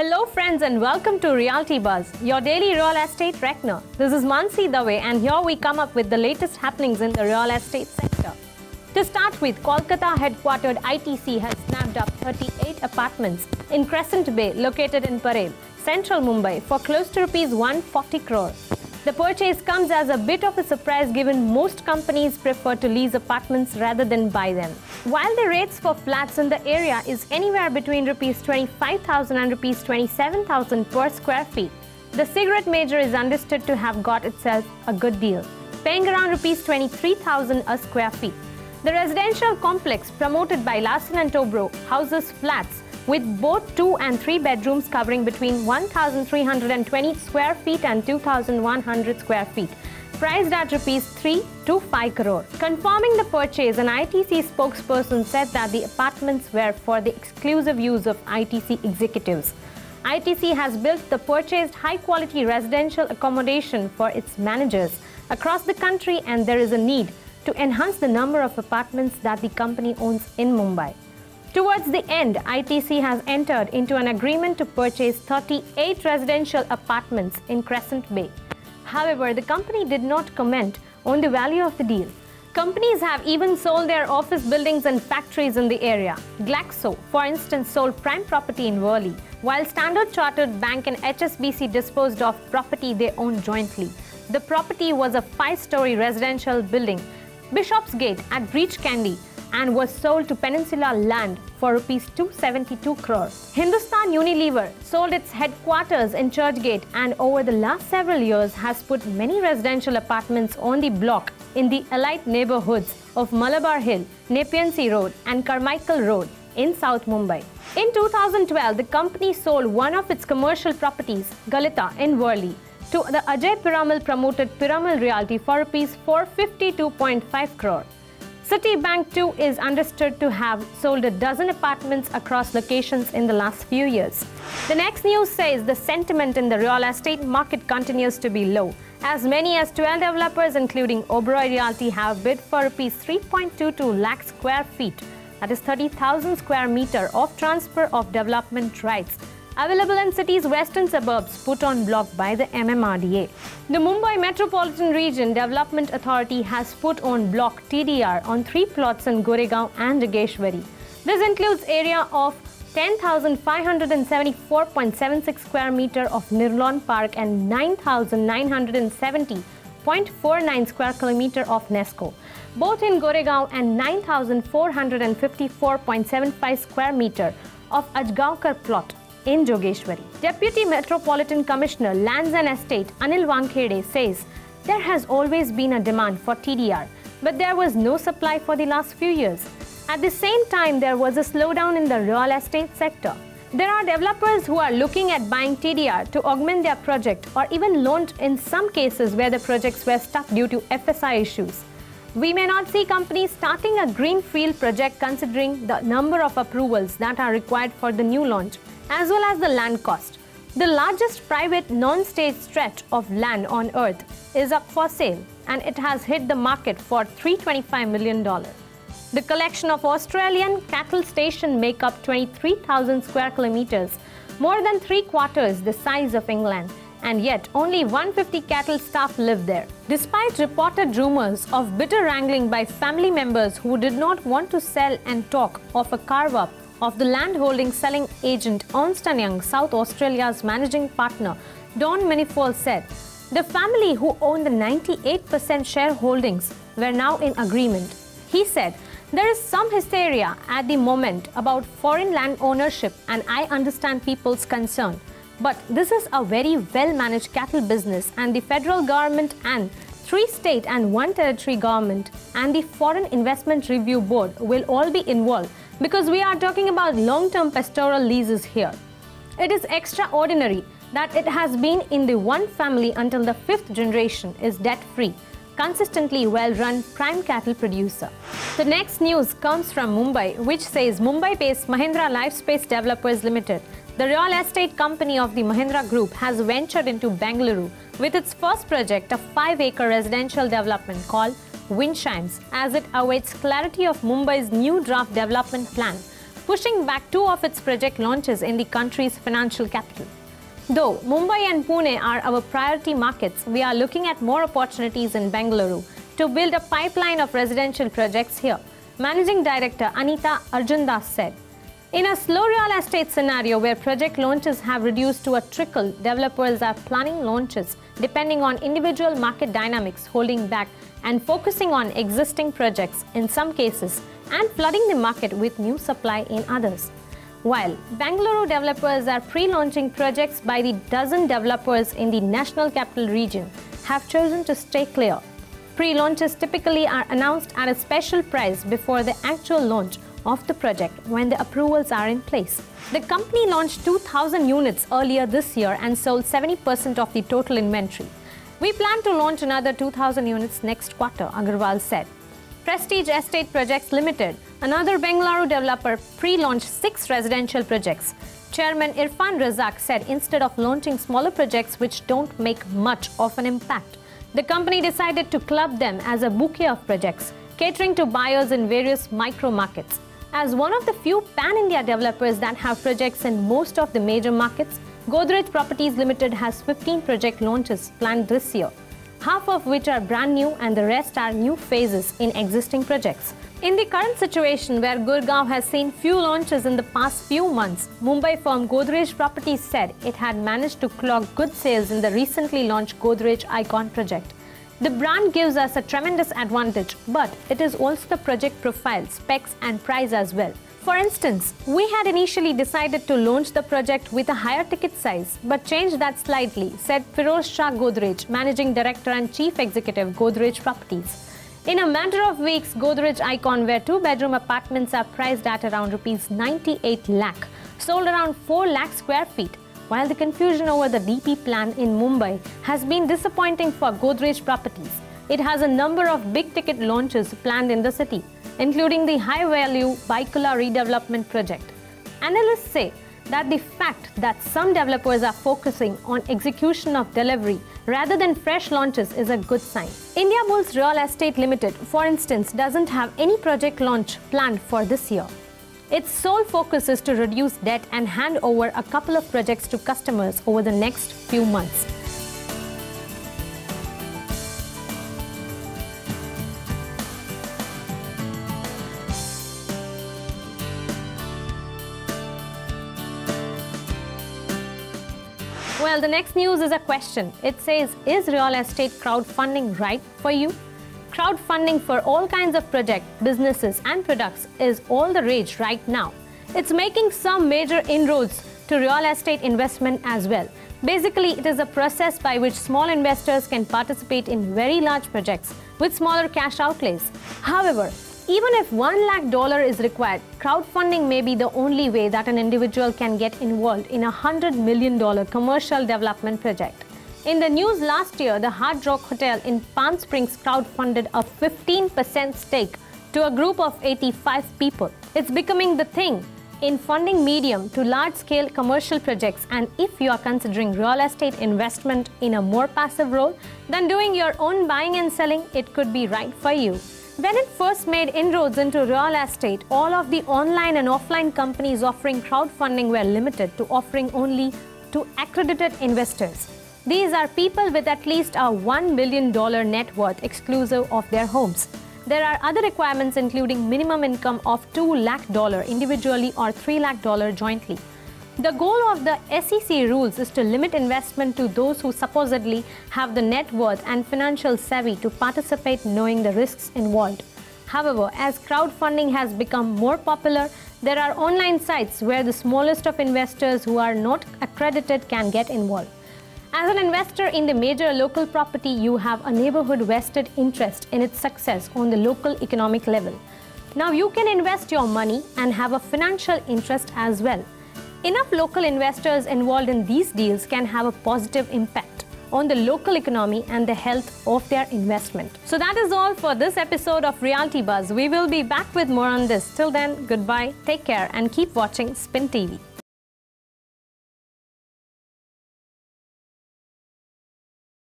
Hello friends and welcome to Realty Buzz, your daily real estate reckoner. This is Mansi Dave and here we come up with the latest happenings in the real estate sector. To start with, Kolkata headquartered ITC has snapped up 38 apartments in Crescent Bay located in Parel, central Mumbai for close to Rs 140 crore. The purchase comes as a bit of a surprise given most companies prefer to lease apartments rather than buy them. While the rates for flats in the area is anywhere between Rs 25,000 and Rs 27,000 per square feet, the cigarette major is understood to have got itself a good deal, paying around Rs 23,000 a square feet. The residential complex promoted by Larsen & Toubro houses flats with both 2 and 3 bedrooms covering between 1,320 square feet and 2,100 square feet, priced at Rs 3 to 5 crore. Confirming the purchase, an ITC spokesperson said that the apartments were for the exclusive use of ITC executives. ITC has built the purchased high-quality residential accommodation for its managers across the country, and there is a need to enhance the number of apartments that the company owns in Mumbai. Towards the end, ITC has entered into an agreement to purchase 38 residential apartments in Crescent Bay. However, the company did not comment on the value of the deal. Companies have even sold their office buildings and factories in the area. Glaxo, for instance, sold prime property in Worli, while Standard Chartered Bank and HSBC disposed of property they own jointly. The property was a 5-story residential building, Bishopsgate at Breach Candy, and was sold to Peninsula Land for Rs 272 crore. Hindustan Unilever sold its headquarters in Churchgate and over the last several years has put many residential apartments on the block in the elite neighborhoods of Malabar Hill, Nepean Road and Carmichael Road in South Mumbai. In 2012, the company sold one of its commercial properties, Galita in Worli, to the Ajay Piramal promoted Piramal Realty for Rs 452.5 crore. Citibank too is understood to have sold a dozen apartments across locations in the last few years. The next news says the sentiment in the real estate market continues to be low. As many as 12 developers including Oberoi Realty have bid for Rs 3.22 lakh square feet, that is 30,000 square meter of transfer of development rights available in city's western suburbs put on block by the MMRDA. The Mumbai Metropolitan Region Development Authority has put on block TDR on 3 plots in Goregaon and Jogeshwari. This includes area of 10,574.76 square meter of Nirlon Park and 9,970.49 square kilometer of Nesco, both in Goregaon, and 9,454.75 square meter of Ajgaonkar plot in Jogeshwari. Deputy Metropolitan Commissioner Lands and Estate Anil Wankhede says there has always been a demand for TDR, but there was no supply for the last few years. At the same time, there was a slowdown in the real estate sector. There are developers who are looking at buying TDR to augment their project or even launch in some cases where the projects were stuck due to FSI issues. We may not see companies starting a greenfield project considering the number of approvals that are required for the new launch, as well as the land cost. The largest private non-state stretch of land on earth is up for sale and it has hit the market for $325 million. The collection of Australian cattle station make up 23,000 square kilometers, more than 3/4 the size of England, and yet only 150 cattle staff live there. Despite reported rumors of bitter wrangling by family members who did not want to sell and talk of a carve-up of the landholding selling agent Ernst & Young, South Australia's managing partner Don Manifold said, the family who owned the 98% shareholdings were now in agreement. He said, there is some hysteria at the moment about foreign land ownership and I understand people's concern. But this is a very well-managed cattle business and the federal government and 3 state and 1 territory government and the Foreign Investment Review Board will all be involved because we are talking about long-term pastoral leases here. It is extraordinary that it has been in the one family until the 5th generation is debt-free, consistently well-run prime cattle producer. The next news comes from Mumbai, which says Mumbai-based Mahindra Lifespace Developers Limited, the real estate company of the Mahindra Group, has ventured into Bengaluru with its first project, a 5-acre residential development called Windshimes, as it awaits clarity of Mumbai's new draft development plan pushing back 2 of its project launches in the country's financial capital. Though Mumbai and Pune are our priority markets, we are looking at more opportunities in Bengaluru to build a pipeline of residential projects here, Managing Director Anita Arjundas said. In a slow real estate scenario where project launches have reduced to a trickle, developers are planning launches depending on individual market dynamics, holding back and focusing on existing projects in some cases and flooding the market with new supply in others. While Bengaluru developers are pre-launching projects by the dozen developers in the National Capital Region have chosen to stay clear. Pre-launches typically are announced at a special price before the actual launch of the project when the approvals are in place. The company launched 2,000 units earlier this year and sold 70% of the total inventory. We plan to launch another 2,000 units next quarter, Agarwal said. Prestige Estate Projects Limited, another Bengaluru developer, pre-launched 6 residential projects. Chairman Irfan Razak said instead of launching smaller projects which don't make much of an impact, the company decided to club them as a bouquet of projects, catering to buyers in various micro markets. As one of the few pan-India developers that have projects in most of the major markets, Godrej Properties Limited has 15 project launches planned this year, half of which are brand new and the rest are new phases in existing projects. In the current situation where Gurgaon has seen few launches in the past few months, Mumbai firm Godrej Properties said it had managed to clock good sales in the recently launched Godrej Icon project. The brand gives us a tremendous advantage, but it is also the project profile, specs and price as well. For instance, we had initially decided to launch the project with a higher ticket size, but changed that slightly, said Firoz Shah Godrej, Managing Director and Chief Executive, Godrej Properties. In a matter of weeks, Godrej Icon, where 2-bedroom apartments are priced at around Rs 98 lakh, sold around 4 lakh square feet. While the confusion over the DP plan in Mumbai has been disappointing for Godrej Properties, it has a number of big-ticket launches planned in the city, including the high-value Baikula redevelopment project. Analysts say that the fact that some developers are focusing on execution of delivery rather than fresh launches is a good sign. Indiabulls Real Estate Limited, for instance, doesn't have any project launch planned for this year. Its sole focus is to reduce debt and hand over a couple of projects to customers over the next few months. Well, the next news is a question. It says, is real estate crowdfunding right for you? Crowdfunding for all kinds of projects, businesses and products is all the rage right now. It's making some major inroads to real estate investment as well. Basically, it is a process by which small investors can participate in very large projects with smaller cash outlays. However, even if $1 lakh is required, crowdfunding may be the only way that an individual can get involved in a $100 million commercial development project. In the news last year, the Hard Rock Hotel in Palm Springs crowdfunded a 15% stake to a group of 85 people. It's becoming the thing in funding medium to large-scale commercial projects, and if you are considering real estate investment in a more passive role than doing your own buying and selling, it could be right for you. When it first made inroads into real estate, all of the online and offline companies offering crowdfunding were limited to offering only to accredited investors. These are people with at least a $1 million net worth exclusive of their homes. There are other requirements including minimum income of $2 lakh individually or $3 lakh jointly. The goal of the SEC rules is to limit investment to those who supposedly have the net worth and financial savvy to participate knowing the risks involved. However, as crowdfunding has become more popular, there are online sites where the smallest of investors who are not accredited can get involved. As an investor in the major local property, you have a neighborhood vested interest in its success on the local economic level. Now you can invest your money and have a financial interest as well. Enough local investors involved in these deals can have a positive impact on the local economy and the health of their investment. So that is all for this episode of Realty Buzz. We will be back with more on this. Till then, goodbye, take care and keep watching Spin TV.